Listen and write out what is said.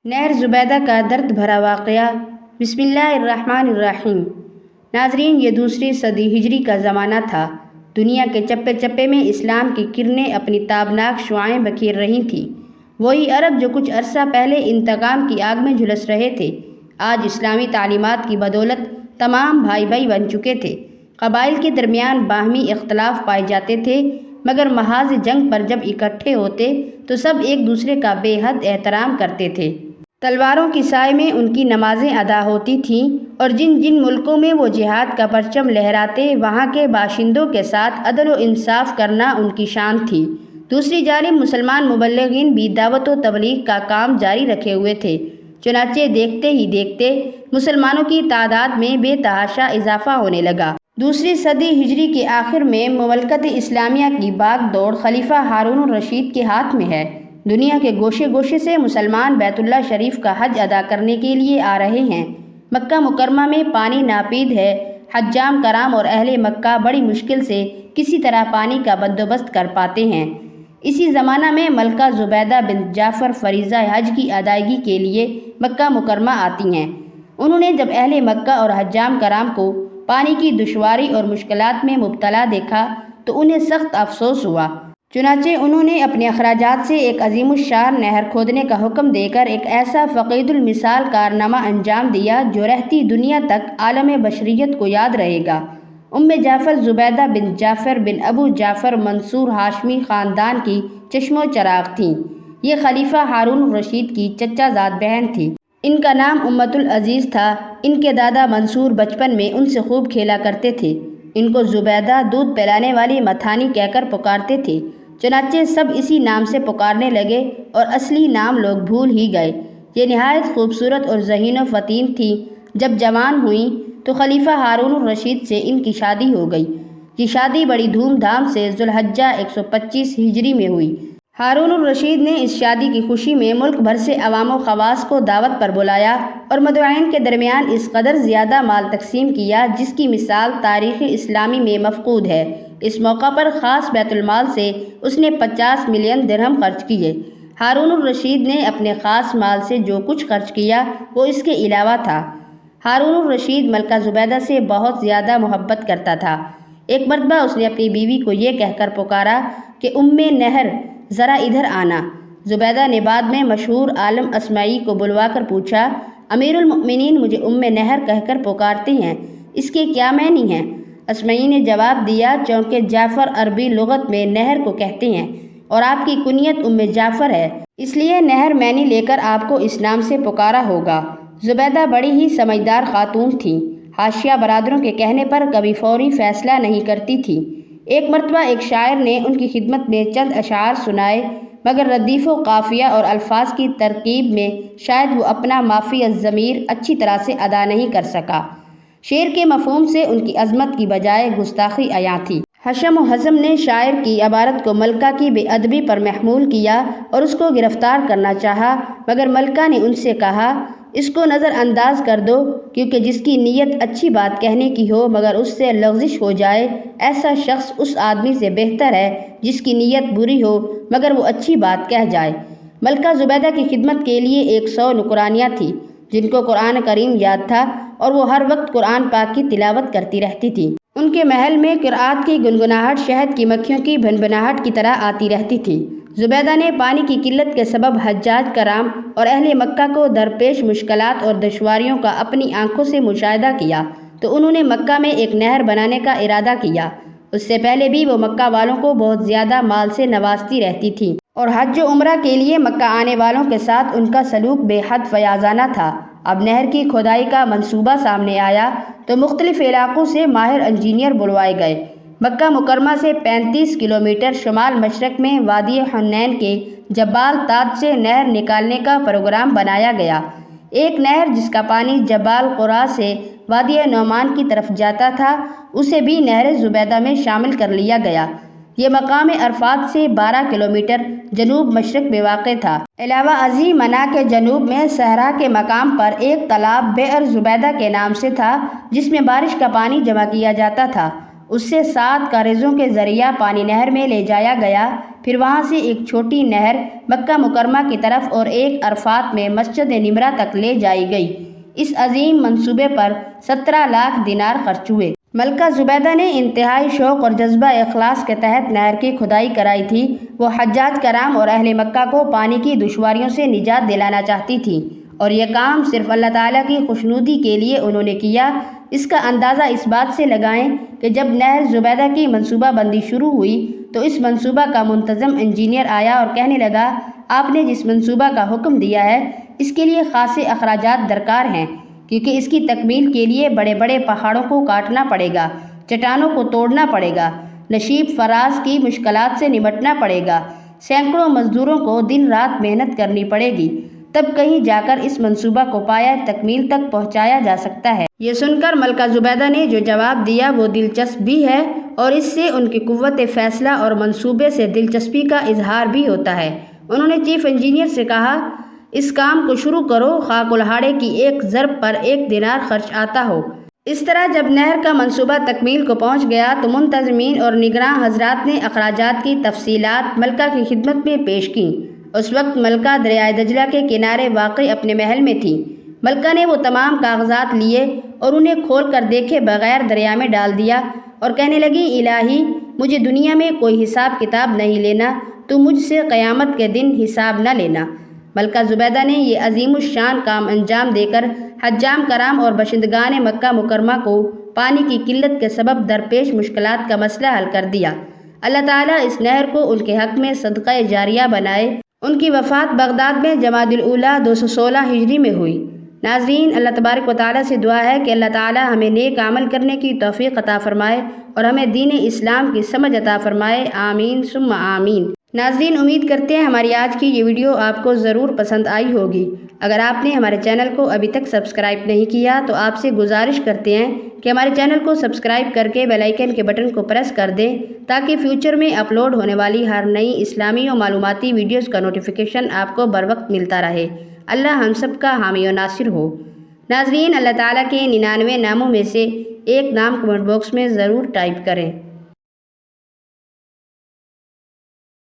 نہر زبیدہ کا درد بھرا واقعہ۔ بسم اللہ الرحمن الرحیم۔ ناظرین، یہ دوسری صدی ہجری کا زمانہ تھا۔ دنیا کے چپے چپے میں اسلام کی کرنیں اپنی تابناک شعاعیں بکھیر رہی تھیں۔ وہی عرب جو کچھ عرصہ پہلے انتقام کی آگ میں جھلس رہے تھے، آج اسلامی تعلیمات کی بدولت تمام بھائی بھائی بن چکے تھے۔ قبائل کے درمیان باہمی اختلاف پائے جاتے تھے، مگر محاذ جنگ پر جب اکٹھے ہوتے تو سب ایک دوسرے کا بے حد احترام کرتے تھے۔ تلواروں کی سائے میں ان کی نمازیں ادا ہوتی تھیں، اور جن جن ملکوں میں وہ جہاد کا پرچم لہراتے، وہاں کے باشندوں کے ساتھ عدل و انصاف کرنا ان کی شان تھی۔ دوسری جانب مسلمان مبلغین بھی دعوت و تبلیغ کا کام جاری رکھے ہوئے تھے۔ چنانچہ دیکھتے ہی دیکھتے مسلمانوں کی تعداد میں بے تحاشا اضافہ ہونے لگا۔ دوسری صدی ہجری کے آخر میں مملکت اسلامیہ کی باغ دوڑ خلیفہ ہارون الرشید کے ہاتھ میں ہے۔ دنیا کے گوشے گوشے سے مسلمان بیت اللہ شریف کا حج ادا کرنے کے لیے آ رہے ہیں۔ مکہ مکرمہ میں پانی ناپید ہے۔ حجام کرام اور اہل مکہ بڑی مشکل سے کسی طرح پانی کا بندوبست کر پاتے ہیں۔ اسی زمانہ میں ملکہ زبیدہ بنت جعفر فریضہ حج کی ادائیگی کے لیے مکہ مکرمہ آتی ہیں۔ انہوں نے جب اہل مکہ اور حجام کرام کو پانی کی دشواری اور مشکلات میں مبتلا دیکھا تو انہیں سخت افسوس ہوا۔ چنانچہ انہوں نے اپنے اخراجات سے ایک عظیم الشان نہر کھودنے کا حکم دے کر ایک ایسا فقید المثال کارنامہ انجام دیا جو رہتی دنیا تک عالم بشریت کو یاد رہے گا۔ جعفر زبیدہ بنت جعفر بن ابو جعفر منصور ہاشمی خاندان کی چشم و چراغ تھیں۔ یہ خلیفہ ہارون الرشید کی چچا زاد بہن تھی۔ ان کا نام العزیز تھا۔ ان کے دادا منصور بچپن میں ان سے خوب کھیلا کرتے تھے۔ ان کو زبیدہ دودھ پلانے والی متھانی کہہ کر پکارتے تھے۔ چنانچہ سب اسی نام سے پکارنے لگے اور اصلی نام لوگ بھول ہی گئے۔ یہ نہایت خوبصورت اور ذہین و فطین تھی۔ جب جوان ہوئیں تو خلیفہ ہارون الرشید سے ان کی شادی ہو گئی۔ یہ شادی بڑی دھوم دھام سے ذو الحجہ 125 ہجری میں ہوئی۔ ہارون الرشید نے اس شادی کی خوشی میں ملک بھر سے عوام و خواص کو دعوت پر بلایا اور مدعوین کے درمیان اس قدر زیادہ مال تقسیم کیا جس کی مثال تاریخ اسلامی میں مفقود ہے۔ اس موقع پر خاص بیت المال سے اس نے 50 ملین درہم خرچ کیے۔ ہارون الرشید نے اپنے خاص مال سے جو کچھ خرچ کیا وہ اس کے علاوہ تھا۔ ہارون الرشید ملکہ زبیدہ سے بہت زیادہ محبت کرتا تھا۔ ایک مرتبہ اس نے اپنی بیوی کو یہ کہہ کر پکارا کہ نہر ذرا ادھر آنا۔ زبیدہ نے بعد میں مشہور عالم اسماعی کو بلوا کر پوچھا، امیر المؤمنین مجھے نہر کہہ کر پکارتے ہیں، اس کے کیا معنی ہیں؟ اسماعی نے جواب دیا، چونکہ جعفر عربی لغت میں نہر کو کہتے ہیں اور آپ کی کنیت جعفر ہے، اس لیے نہر معنی لے کر آپ کو اس نام سے پکارا ہوگا۔ زبیدہ بڑی ہی سمجھدار خاتون تھیں۔ حاشیہ برادروں کے کہنے پر کبھی فوری فیصلہ نہیں کرتی تھی۔ ایک مرتبہ ایک شاعر نے ان کی خدمت میں چند اشعار سنائے، مگر ردیف و قافیہ اور الفاظ کی ترکیب میں شاید وہ اپنا مافی الضمیر اچھی طرح سے ادا نہیں کر سکا۔ شعر کے مفہوم سے ان کی عظمت کی بجائے گستاخی عیاں تھی۔ حشم و حزم نے شاعر کی عبارت کو ملکہ کی بے ادبی پر محمول کیا اور اس کو گرفتار کرنا چاہا، مگر ملکہ نے ان سے کہا، اس کو نظر انداز کر دو، کیونکہ جس کی نیت اچھی بات کہنے کی ہو مگر اس سے لغزش ہو جائے، ایسا شخص اس آدمی سے بہتر ہے جس کی نیت بری ہو مگر وہ اچھی بات کہہ جائے۔ ملکہ زبیدہ کی خدمت کے لیے 100 نوکرانیاں تھیں جن کو قرآن کریم یاد تھا اور وہ ہر وقت قرآن پاک کی تلاوت کرتی رہتی تھیں۔ ان کے محل میں قرأت کی گنگناہٹ شہد کی مکھیوں کی بھنبھناہٹ کی طرح آتی رہتی تھی۔ زبیدہ نے پانی کی قلت کے سبب حجاج کرام اور اہل مکہ کو درپیش مشکلات اور دشواریوں کا اپنی آنکھوں سے مشاہدہ کیا تو انہوں نے مکہ میں ایک نہر بنانے کا ارادہ کیا۔ اس سے پہلے بھی وہ مکہ والوں کو بہت زیادہ مال سے نوازتی رہتی تھی اور حج و عمرہ کے لیے مکہ آنے والوں کے ساتھ ان کا سلوک بے حد فیاضانہ تھا۔ اب نہر کی کھدائی کا منصوبہ سامنے آیا تو مختلف علاقوں سے ماہر انجینئر بلوائے گئے۔ مکہ مکرمہ سے 35 کلومیٹر شمال مشرق میں وادی حنین کے جبال تاج سے نہر نکالنے کا پروگرام بنایا گیا۔ ایک نہر جس کا پانی جبال قرا سے وادی نعمان کی طرف جاتا تھا، اسے بھی نہر زبیدہ میں شامل کر لیا گیا۔ یہ مقام عرفات سے 12 کلومیٹر جنوب مشرق میں واقع تھا۔ علاوہ ازیں منا کے جنوب میں صحرا کے مقام پر ایک تالاب بئر زبیدہ کے نام سے تھا جس میں بارش کا پانی جمع کیا جاتا تھا۔ اس سے 7 کاریزوں کے ذریعہ پانی نہر میں لے جایا گیا پھر وہاں سے ایک چھوٹی نہر مکہ مکرمہ کی طرف اور ایک عرفات میں مسجد نمرہ تک لے جائی گئی۔ اس عظیم منصوبے پر 17 لاکھ دینار خرچ ہوئے۔ ملکہ زبیدہ نے انتہائی شوق اور جذبہ اخلاص کے تحت نہر کی کھدائی کرائی تھی۔ وہ حجاج کرام اور اہل مکہ کو پانی کی دشواریوں سے نجات دلانا چاہتی تھیں، اور یہ کام صرف اللہ تعالیٰ کی خوشنودی کے لیے انہوں نے کیا۔ اس کا اندازہ اس بات سے لگائیں کہ جب نہر زبیدہ کی منصوبہ بندی شروع ہوئی تو اس منصوبہ کا منتظم انجینئر آیا اور کہنے لگا، آپ نے جس منصوبہ کا حکم دیا ہے اس کے لیے خاصے اخراجات درکار ہیں، کیونکہ اس کی تکمیل کے لیے بڑے بڑے پہاڑوں کو کاٹنا پڑے گا، چٹانوں کو توڑنا پڑے گا، نشیب فراز کی مشکلات سے نمٹنا پڑے گا، سینکڑوں مزدوروں کو دن رات محنت کرنی پڑے گی، تب کہیں جا کر اس منصوبہ کو پایا تکمیل تک پہنچایا جا سکتا ہے۔ یہ سن کر ملکہ زبیدہ نے جو جواب دیا وہ دلچسپ بھی ہے، اور اس سے ان کی قوت فیصلہ اور منصوبے سے دلچسپی کا اظہار بھی ہوتا ہے۔ انہوں نے چیف انجینئر سے کہا، اس کام کو شروع کرو، خواہ کلہاڑے کی ایک ضرب پر 1 دینار خرچ آتا ہو۔ اس طرح جب نہر کا منصوبہ تکمیل کو پہنچ گیا تو منتظمین اور نگراں حضرات نے اخراجات کی تفصیلات ملکہ کی خدمت میں پیش کیں۔ اس وقت ملکہ دریائے دجلہ کے کنارے واقع اپنے محل میں تھی۔ ملکہ نے وہ تمام کاغذات لیے اور انہیں کھول کر دیکھے بغیر دریا میں ڈال دیا اور کہنے لگی، الہی، مجھے دنیا میں کوئی حساب کتاب نہیں لینا، تو مجھ سے قیامت کے دن حساب نہ لینا۔ ملکہ زبیدہ نے یہ عظیم الشان کام انجام دے کر حجام کرام اور باشندگان مکہ مکرمہ کو پانی کی قلت کے سبب درپیش مشکلات کا مسئلہ حل کر دیا۔ اللہ تعالیٰ اس نہر کو ان کے حق میں صدقہ جاریہ بنائے۔ ان کی وفات بغداد میں جمادی الاولیٰ 216 ہجری میں ہوئی۔ ناظرین، اللہ تبارک و تعالیٰ سے دعا ہے کہ اللہ تعالیٰ ہمیں نیک عمل کرنے کی توفیق عطا فرمائے اور ہمیں دین اسلام کی سمجھ عطا فرمائے، آمین ثم آمین۔ ناظرین، امید کرتے ہیں ہماری آج کی یہ ویڈیو آپ کو ضرور پسند آئی ہوگی۔ اگر آپ نے ہمارے چینل کو ابھی تک سبسکرائب نہیں کیا تو آپ سے گزارش کرتے ہیں کہ ہمارے چینل کو سبسکرائب کر کے بیل آئیکن کے بٹن کو پریس کر دیں تاکہ فیوچر میں اپلوڈ ہونے والی ہر نئی اسلامی و معلوماتی ویڈیوز کا نوٹیفیکیشن آپ کو بر وقت ملتا رہے۔ اللہ ہم سب کا حامی و ناصر ہو۔ ناظرین، اللہ تعالیٰ کے 99 ناموں میں سے ایک نام کمنٹ باکس میں ضرور ٹائپ کریں۔